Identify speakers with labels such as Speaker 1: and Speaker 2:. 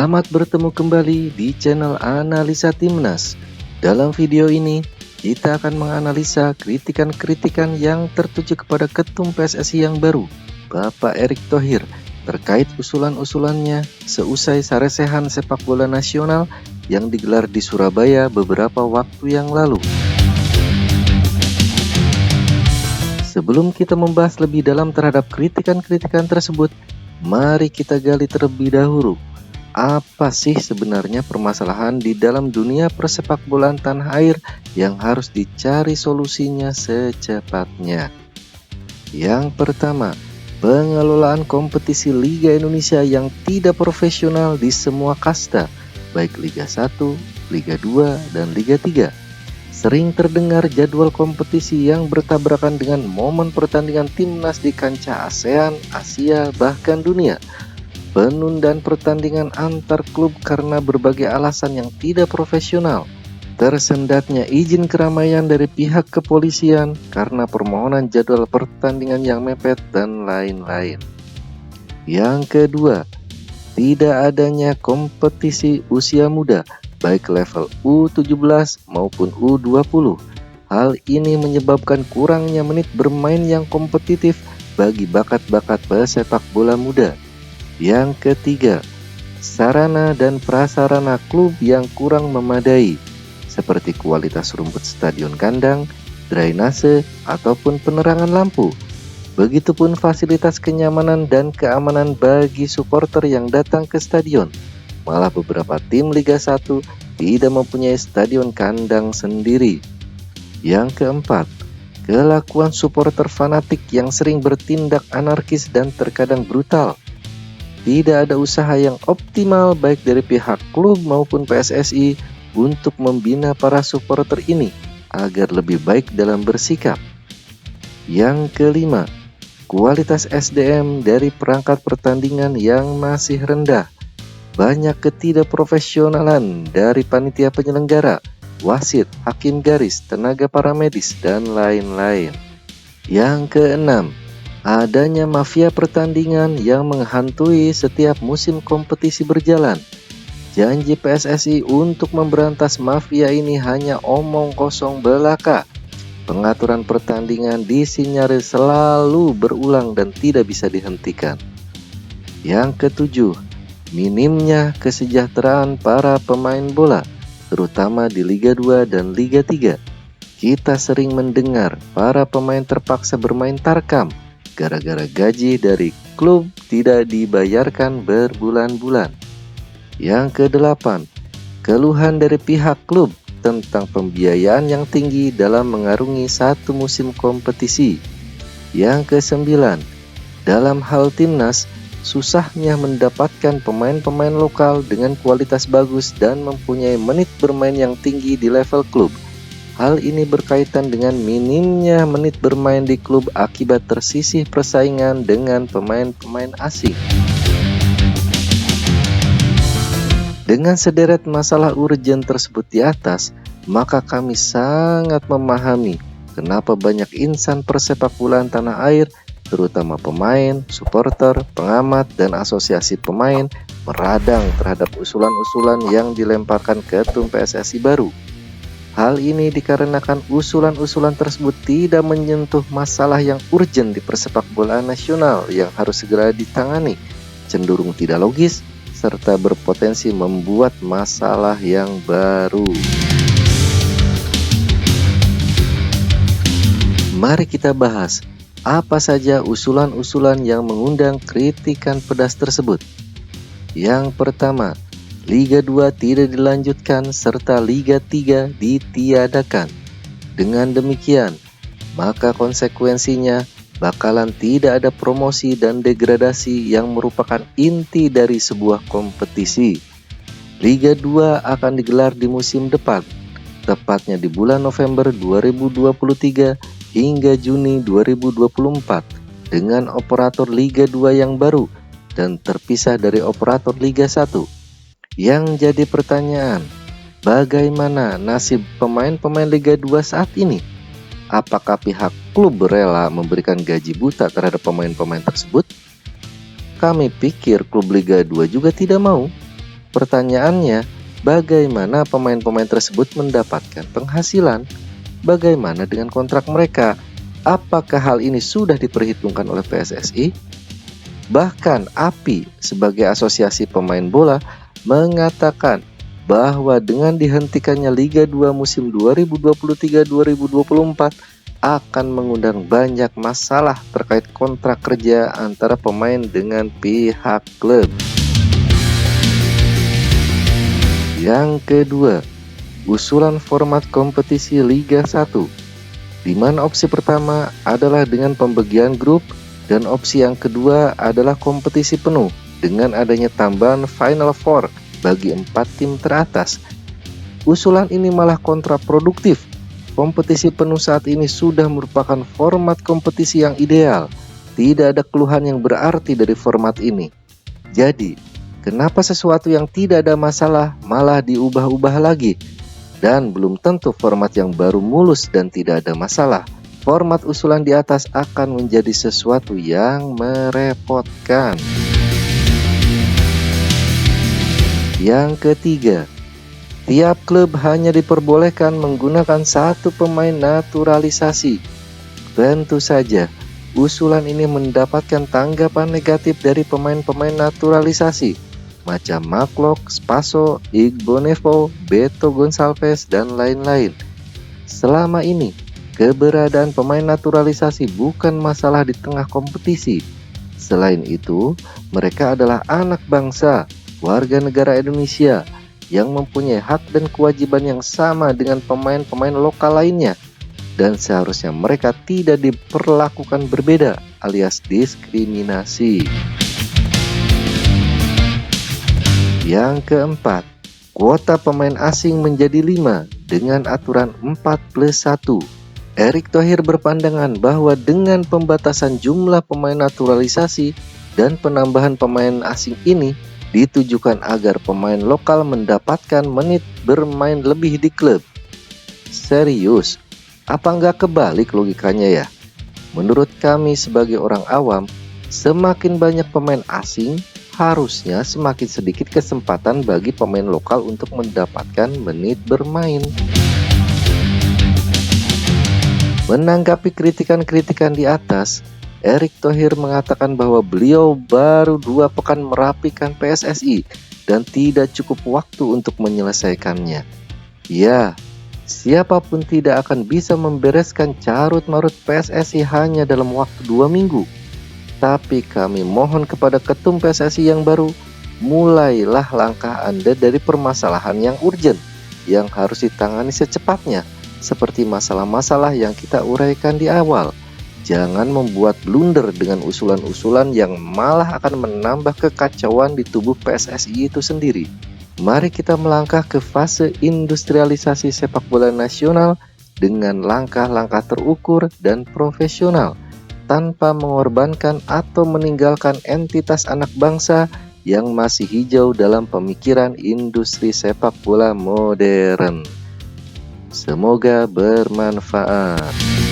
Speaker 1: Selamat bertemu kembali di channel Analisa Timnas. Dalam video ini, kita akan menganalisa kritikan-kritikan yang tertuju kepada Ketum PSSI yang baru, Bapak Erick Thohir, terkait usulan-usulannya seusai saresehan sepak bola nasional yang digelar di Surabaya beberapa waktu yang lalu. Sebelum kita membahas lebih dalam terhadap kritikan-kritikan tersebut, mari kita gali terlebih dahulu. Apa sih sebenarnya permasalahan di dalam dunia persepak bolaan tanah air yang harus dicari solusinya secepatnya? Yang pertama, pengelolaan kompetisi Liga Indonesia yang tidak profesional di semua kasta, baik Liga 1, Liga 2, dan Liga 3. Sering terdengar jadwal kompetisi yang bertabrakan dengan momen pertandingan timnas di kancah ASEAN, Asia, bahkan dunia. Penundaan pertandingan antar klub karena berbagai alasan yang tidak profesional. Tersendatnya izin keramaian dari pihak kepolisian karena permohonan jadwal pertandingan yang mepet dan lain-lain. Yang kedua, tidak adanya kompetisi usia muda, baik level U17 maupun U20. Hal ini menyebabkan kurangnya menit bermain yang kompetitif bagi bakat-bakat pesepak bola muda. Yang ketiga, sarana dan prasarana klub yang kurang memadai, seperti kualitas rumput stadion kandang, drainase, ataupun penerangan lampu. Begitupun fasilitas kenyamanan dan keamanan bagi supporter yang datang ke stadion. Malah beberapa tim Liga 1 tidak mempunyai stadion kandang sendiri. Yang keempat, kelakuan supporter fanatik yang sering bertindak anarkis dan terkadang brutal. Tidak ada usaha yang optimal baik dari pihak klub maupun PSSI untuk membina para supporter ini agar lebih baik dalam bersikap. Yang kelima, kualitas SDM dari perangkat pertandingan yang masih rendah. Banyak ketidakprofesionalan dari panitia penyelenggara, wasit, hakim garis, tenaga paramedis, dan lain-lain. Yang keenam, adanya mafia pertandingan yang menghantui setiap musim kompetisi berjalan. Janji PSSI untuk memberantas mafia ini hanya omong kosong belaka. Pengaturan pertandingan disinyalir selalu berulang dan tidak bisa dihentikan. Yang ketujuh, minimnya kesejahteraan para pemain bola, terutama di Liga 2 dan Liga 3. Kita sering mendengar para pemain terpaksa bermain tarkam gara-gara gaji dari klub tidak dibayarkan berbulan-bulan. Yang kedelapan, keluhan dari pihak klub tentang pembiayaan yang tinggi dalam mengarungi satu musim kompetisi. Yang kesembilan, dalam hal timnas, susahnya mendapatkan pemain-pemain lokal dengan kualitas bagus dan mempunyai menit bermain yang tinggi di level klub. Hal ini berkaitan dengan minimnya menit bermain di klub akibat tersisih persaingan dengan pemain-pemain asing. Dengan sederet masalah urgen tersebut di atas, maka kami sangat memahami kenapa banyak insan persepak bolaan tanah air, terutama pemain, supporter, pengamat, dan asosiasi pemain meradang terhadap usulan-usulan yang dilemparkan Ketum PSSI baru. Hal ini dikarenakan usulan-usulan tersebut tidak menyentuh masalah yang urgen di persepak bolaan nasional yang harus segera ditangani, cenderung tidak logis, serta berpotensi membuat masalah yang baru. Mari kita bahas apa saja usulan-usulan yang mengundang kritikan pedas tersebut. Yang pertama, Liga 2 tidak dilanjutkan serta Liga 3 ditiadakan. Dengan demikian, maka konsekuensinya bakalan tidak ada promosi dan degradasi yang merupakan inti dari sebuah kompetisi. Liga 2 akan digelar di musim depan, tepatnya di bulan November 2023 hingga Juni 2024 dengan operator Liga 2 yang baru dan terpisah dari operator Liga 1. Yang jadi pertanyaan, bagaimana nasib pemain-pemain Liga 2 saat ini? Apakah pihak klub rela memberikan gaji buta terhadap pemain-pemain tersebut? Kami pikir klub Liga 2 juga tidak mau. Pertanyaannya, bagaimana pemain-pemain tersebut mendapatkan penghasilan? Bagaimana dengan kontrak mereka? Apakah hal ini sudah diperhitungkan oleh PSSI? Bahkan API sebagai asosiasi pemain bola mengatakan bahwa dengan dihentikannya Liga 2 musim 2023-2024 akan mengundang banyak masalah terkait kontrak kerja antara pemain dengan pihak klub. Yang kedua, usulan format kompetisi Liga 1, di mana opsi pertama adalah dengan pembagian grup dan opsi yang kedua adalah kompetisi penuh dengan adanya tambahan Final Four bagi 4 tim teratas. Usulan ini malah kontraproduktif. Kompetisi penuh saat ini sudah merupakan format kompetisi yang ideal. Tidak ada keluhan yang berarti dari format ini. Jadi, kenapa sesuatu yang tidak ada masalah malah diubah-ubah lagi? Dan belum tentu format yang baru mulus dan tidak ada masalah. Format usulan di atas akan menjadi sesuatu yang merepotkan. Yang ketiga, tiap klub hanya diperbolehkan menggunakan satu pemain naturalisasi. Tentu saja, usulan ini mendapatkan tanggapan negatif dari pemain-pemain naturalisasi macam Mark Spaso, Igbonevo, Beto Gonçalves, dan lain-lain. Selama ini, keberadaan pemain naturalisasi bukan masalah di tengah kompetisi. Selain itu, mereka adalah anak bangsa, warga negara Indonesia, yang mempunyai hak dan kewajiban yang sama dengan pemain-pemain lokal lainnya. Dan seharusnya mereka tidak diperlakukan berbeda alias diskriminasi. Yang keempat, kuota pemain asing menjadi 5 dengan aturan 4+1. Erick Thohir berpandangan bahwa dengan pembatasan jumlah pemain naturalisasi dan penambahan pemain asing ini ditujukan agar pemain lokal mendapatkan menit bermain lebih di klub. Serius, apa nggak kebalik logikanya ya? Menurut kami sebagai orang awam, semakin banyak pemain asing, harusnya semakin sedikit kesempatan bagi pemain lokal untuk mendapatkan menit bermain. Menanggapi kritikan-kritikan di atas, Erick Thohir mengatakan bahwa beliau baru 2 pekan merapikan PSSI dan tidak cukup waktu untuk menyelesaikannya. Ya, siapapun tidak akan bisa membereskan carut-marut PSSI hanya dalam waktu 2 minggu. Tapi kami mohon kepada ketum PSSI yang baru, mulailah langkah Anda dari permasalahan yang urgent, yang harus ditangani secepatnya, seperti masalah-masalah yang kita uraikan di awal. Jangan membuat blunder dengan usulan-usulan yang malah akan menambah kekacauan di tubuh PSSI itu sendiri. Mari kita melangkah ke fase industrialisasi sepak bola nasional dengan langkah-langkah terukur dan profesional, tanpa mengorbankan atau meninggalkan entitas anak bangsa yang masih hijau dalam pemikiran industri sepak bola modern. Semoga bermanfaat.